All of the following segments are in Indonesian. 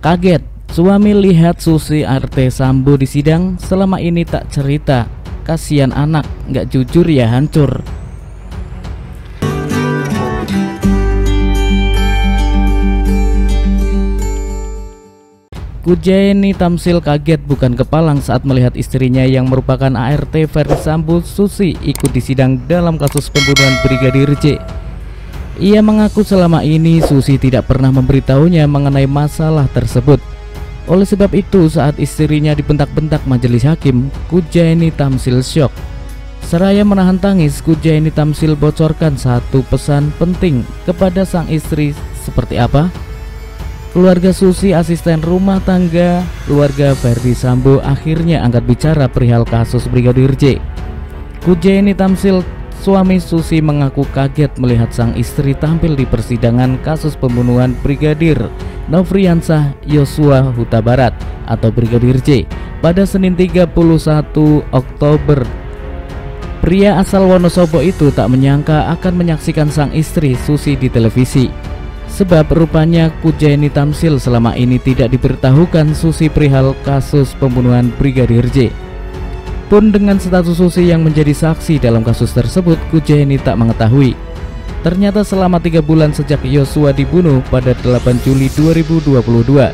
Kaget, suami lihat Susi RT Sambo di sidang, selama ini tak cerita. Kasihan anak, nggak jujur ya hancur. Kujaini Tamsil kaget bukan kepalang saat melihat istrinya yang merupakan ART Ferdi Sambo, Susi, ikut disidang dalam kasus pembunuhan Brigadir J. Ia mengaku selama ini Susi tidak pernah memberitahunya mengenai masalah tersebut. Oleh sebab itu, saat istrinya dibentak-bentak majelis hakim, Kujaini Tamsil syok. Seraya menahan tangis, Kujaini Tamsil bocorkan satu pesan penting kepada sang istri. Seperti apa? Keluarga Susi, asisten rumah tangga keluarga Ferdi Sambo, akhirnya angkat bicara perihal kasus Brigadir J. Kujaini Tamsil, suami Susi, mengaku kaget melihat sang istri tampil di persidangan kasus pembunuhan Brigadir Nofriansah Yosua Huta Barat atau Brigadir J pada Senin 31 Oktober. Pria asal Wonosobo itu tak menyangka akan menyaksikan sang istri Susi di televisi. Sebab rupanya Kujaini Tamsil selama ini tidak diberitahukan Susi perihal kasus pembunuhan Brigadir J. Pun dengan status Susi yang menjadi saksi dalam kasus tersebut, Kujaini tak mengetahui. Ternyata selama 3 bulan sejak Yosua dibunuh pada 8 Juli 2022,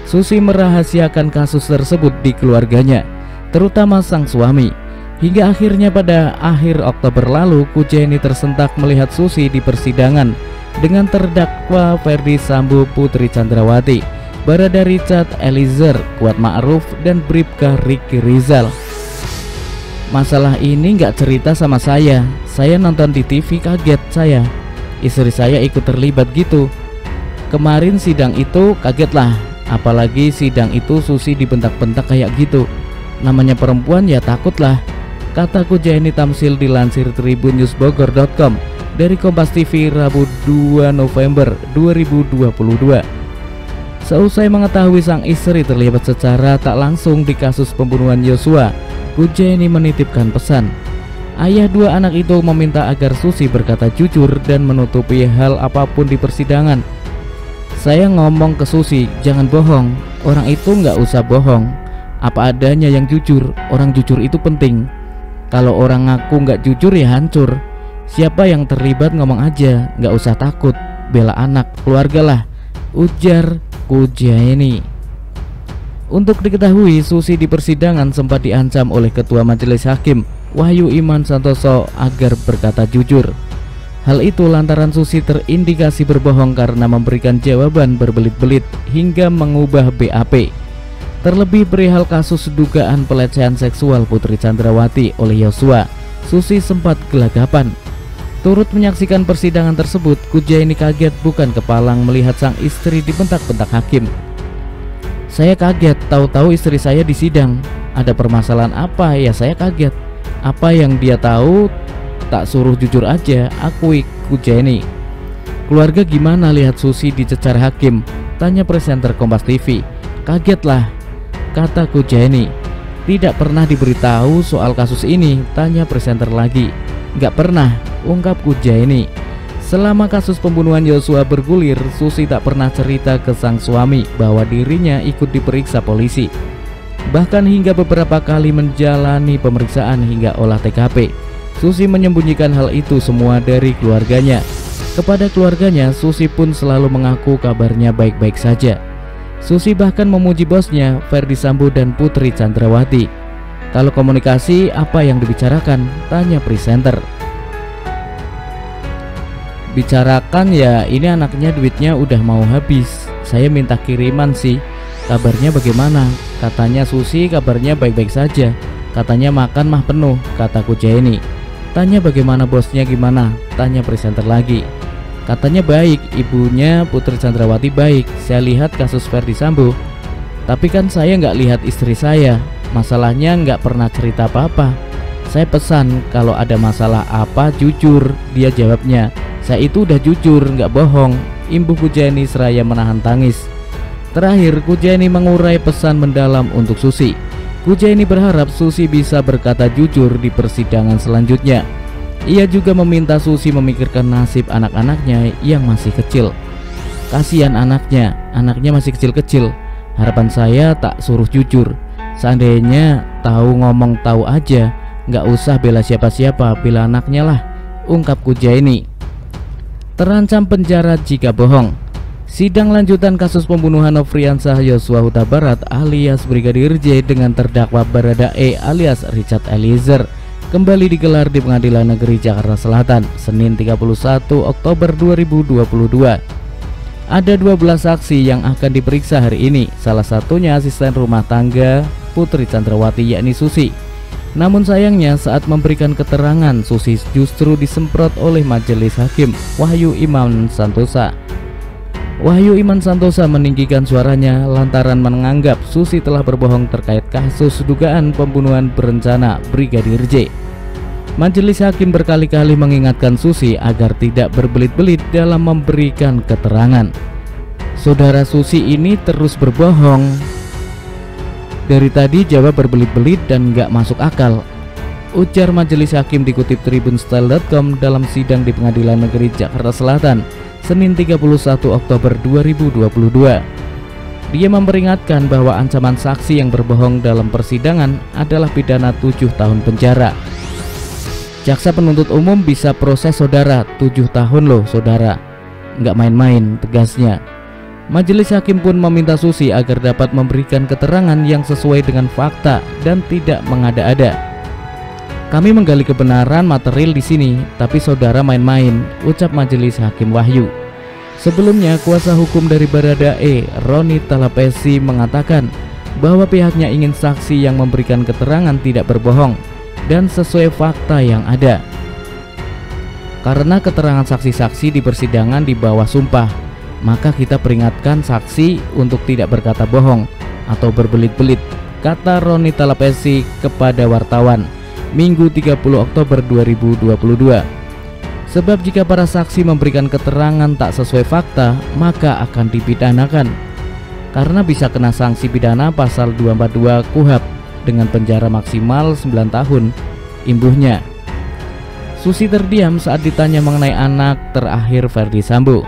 Susi merahasiakan kasus tersebut di keluarganya, terutama sang suami. Hingga akhirnya pada akhir Oktober lalu, Kujaini tersentak melihat Susi di persidangan dengan terdakwa Ferdi Sambo, Putri Chandrawati, Barada Richard Eliezer, Kuat Ma'ruf, dan Bribka Ricky Rizal. Masalah ini nggak cerita sama saya nonton di TV kaget saya. Istri saya ikut terlibat gitu. Kemarin sidang itu kaget lah, apalagi sidang itu Susi dibentak-bentak kayak gitu. Namanya perempuan ya takut lah, kata Kujaini Tamsil dilansir tribunnews.bogor.com dari Kompas TV Rabu 2 November 2022. Seusai mengetahui sang istri terlibat secara tak langsung di kasus pembunuhan Yosua, Kujaini menitipkan pesan. Ayah 2 anak itu meminta agar Susi berkata jujur dan menutupi hal apapun di persidangan. Saya ngomong ke Susi, jangan bohong, orang itu nggak usah bohong, apa adanya yang jujur, orang jujur itu penting. Kalau orang ngaku nggak jujur ya hancur. Siapa yang terlibat ngomong aja, nggak usah takut, bela anak, keluarga lah, ujar Kujaini. Untuk diketahui, Susi di persidangan sempat diancam oleh Ketua Majelis Hakim Wahyu Iman Santoso agar berkata jujur. Hal itu lantaran Susi terindikasi berbohong karena memberikan jawaban berbelit-belit hingga mengubah BAP. Terlebih perihal kasus dugaan pelecehan seksual Putri Chandrawati oleh Yosua, Susi sempat gelagapan. Turut menyaksikan persidangan tersebut, Kujaini kaget bukan kepalang melihat sang istri dibentak-bentak hakim. Saya kaget, tahu-tahu istri saya disidang. Ada permasalahan apa ya, saya kaget. Apa yang dia tahu tak suruh jujur aja, akui Kujaini. Keluarga gimana lihat Susi dicecar hakim? Tanya presenter Kompas TV. Kagetlah, kata Kujaini. Tidak pernah diberitahu soal kasus ini, tanya presenter lagi. Gak pernah, ungkap Kujaini. Selama kasus pembunuhan Yosua bergulir, Susi tak pernah cerita ke sang suami bahwa dirinya ikut diperiksa polisi. Bahkan hingga beberapa kali menjalani pemeriksaan hingga olah TKP, Susi menyembunyikan hal itu semua dari keluarganya. Kepada keluarganya, Susi pun selalu mengaku kabarnya baik-baik saja. Susi bahkan memuji bosnya, Ferdi Sambo dan Putri Chandrawati. Kalau komunikasi, apa yang dibicarakan? Tanya presenter. Bicarakan ya, ini anaknya duitnya udah mau habis, saya minta kiriman sih. Kabarnya bagaimana? Katanya Susi kabarnya baik-baik saja, katanya makan mah penuh, kata Kujaini. Tanya bagaimana bosnya gimana? Tanya presenter lagi. Katanya baik, ibunya Putri Chandrawati baik. Saya lihat kasus Ferdi Sambo, tapi kan saya nggak lihat istri saya. Masalahnya nggak pernah cerita apa-apa. Saya pesan kalau ada masalah apa jujur, dia jawabnya. Saya itu udah jujur, nggak bohong, imbuh Kujaini seraya menahan tangis. Terakhir, Kujaini mengurai pesan mendalam untuk Susi. Kujaini berharap Susi bisa berkata jujur di persidangan selanjutnya. Ia juga meminta Susi memikirkan nasib anak-anaknya yang masih kecil. Kasihan anaknya masih kecil-kecil. Harapan saya tak suruh jujur. Seandainya tahu ngomong tahu aja, nggak usah bela siapa-siapa, bela anaknya lah, ungkap Kujaini. Terancam penjara jika bohong. Sidang lanjutan kasus pembunuhan Nofriansah Yosua Huta Barat alias Brigadir J dengan terdakwa Baradae alias Richard Eliezer kembali digelar di Pengadilan Negeri Jakarta Selatan Senin 31 Oktober 2022. Ada 12 saksi yang akan diperiksa hari ini, salah satunya asisten rumah tangga Putri Chandrawati yakni Susi. Namun sayangnya saat memberikan keterangan, Susi justru disemprot oleh majelis hakim Wahyu Iman Santosa. Wahyu Iman Santosa meninggikan suaranya lantaran menganggap Susi telah berbohong terkait kasus dugaan pembunuhan berencana Brigadir J. Majelis hakim berkali-kali mengingatkan Susi agar tidak berbelit-belit dalam memberikan keterangan. Saudara Susi ini terus berbohong. Dari tadi jawab berbelit-belit dan gak masuk akal, ujar majelis hakim dikutip tribunstyle.com dalam sidang di Pengadilan Negeri Jakarta Selatan Senin 31 Oktober 2022. Dia memperingatkan bahwa ancaman saksi yang berbohong dalam persidangan adalah pidana 7 tahun penjara. Jaksa penuntut umum bisa proses saudara 7 tahun loh saudara, nggak main-main, tegasnya. Majelis hakim pun meminta Susi agar dapat memberikan keterangan yang sesuai dengan fakta dan tidak mengada-ada. Kami menggali kebenaran material di sini, tapi saudara main-main, ucap majelis hakim Wahyu. Sebelumnya, kuasa hukum dari Baradae, Roni Talapesi, mengatakan bahwa pihaknya ingin saksi yang memberikan keterangan tidak berbohong dan sesuai fakta yang ada. Karena keterangan saksi-saksi di persidangan di bawah sumpah, maka kita peringatkan saksi untuk tidak berkata bohong atau berbelit-belit, kata Roni Talapesi kepada wartawan Minggu 30 Oktober 2022. Sebab jika para saksi memberikan keterangan tak sesuai fakta, maka akan dipidanakan karena bisa kena sanksi pidana pasal 242 KUHP dengan penjara maksimal 9 tahun. Imbuhnya, Susi terdiam saat ditanya mengenai anak terakhir Ferdi Sambo.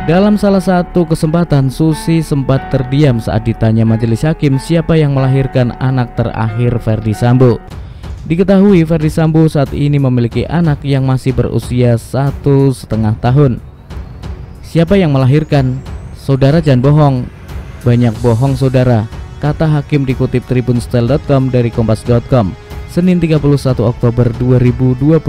Dalam salah satu kesempatan, Susi sempat terdiam saat ditanya majelis hakim siapa yang melahirkan anak terakhir Ferdi Sambo. Diketahui Ferdi Sambo saat ini memiliki anak yang masih berusia 1,5 tahun. Siapa yang melahirkan? Saudara jangan bohong. Banyak bohong saudara, kata hakim dikutip tribunstyle.com dari kompas.com Senin 31 Oktober 2022.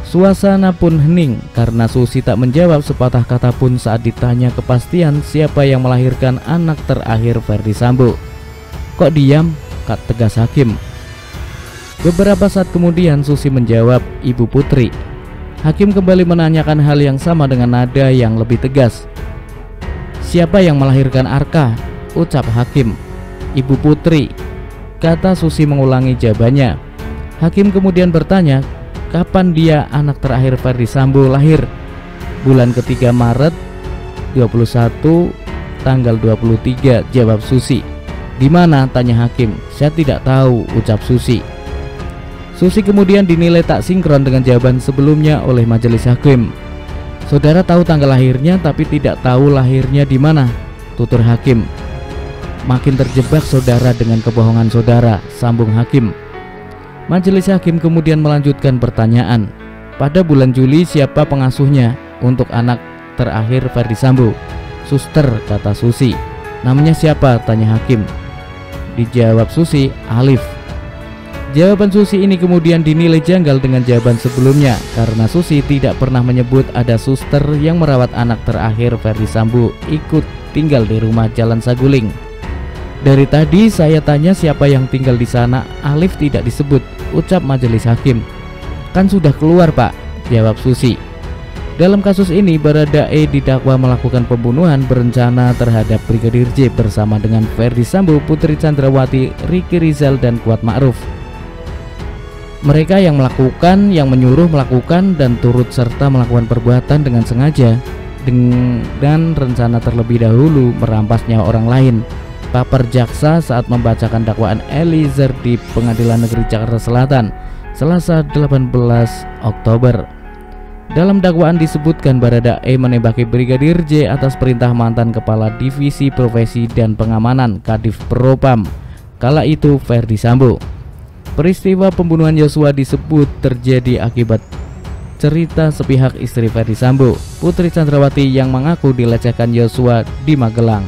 Suasana pun hening karena Susi tak menjawab sepatah kata pun saat ditanya kepastian siapa yang melahirkan anak terakhir Ferdi Sambo. Kok diam? Kata tegas hakim. Beberapa saat kemudian Susi menjawab Ibu Putri. Hakim kembali menanyakan hal yang sama dengan nada yang lebih tegas. Siapa yang melahirkan Arka? Ucap hakim. Ibu Putri, kata Susi mengulangi jawabannya. Hakim kemudian bertanya, kapan dia anak terakhir Ferdi Sambo lahir? Bulan ketiga Maret 21 tanggal 23, jawab Susi. Di mana? Tanya hakim. Saya tidak tahu, ucap Susi. Susi kemudian dinilai tak sinkron dengan jawaban sebelumnya oleh majelis hakim. Saudara tahu tanggal lahirnya tapi tidak tahu lahirnya di mana, tutur hakim. Makin terjebak saudara dengan kebohongan saudara, sambung hakim. Majelis hakim kemudian melanjutkan pertanyaan. Pada bulan Juli siapa pengasuhnya untuk anak terakhir Ferdi Sambo? Suster, kata Susi. Namanya siapa? Tanya hakim. Dijawab Susi, Alif. Jawaban Susi ini kemudian dinilai janggal dengan jawaban sebelumnya karena Susi tidak pernah menyebut ada suster yang merawat anak terakhir Ferdi Sambo ikut tinggal di rumah Jalan Saguling. Dari tadi saya tanya siapa yang tinggal di sana, Alif tidak disebut, ucap majelis hakim. Kan sudah keluar Pak, jawab Susi. Dalam kasus ini Baradae didakwa melakukan pembunuhan berencana terhadap Brigadir J bersama dengan Ferdi Sambo, Putri Chandrawati, Ricky Rizal dan Kuat Ma'ruf. Mereka yang melakukan, yang menyuruh melakukan dan turut serta melakukan perbuatan dengan sengaja dan rencana terlebih dahulu merampas nyawa orang lain, papar jaksa saat membacakan dakwaan Eliezer di Pengadilan Negeri Jakarta Selatan Selasa 18 Oktober. Dalam dakwaan disebutkan Baradae menembaki Brigadir J atas perintah mantan Kepala Divisi Profesi dan Pengamanan Kadif Propam kala itu Ferdi Sambo. Peristiwa pembunuhan Yosua disebut terjadi akibat cerita sepihak istri Ferdi Sambo, Putri Chandrawati, yang mengaku dilecehkan Yosua di Magelang.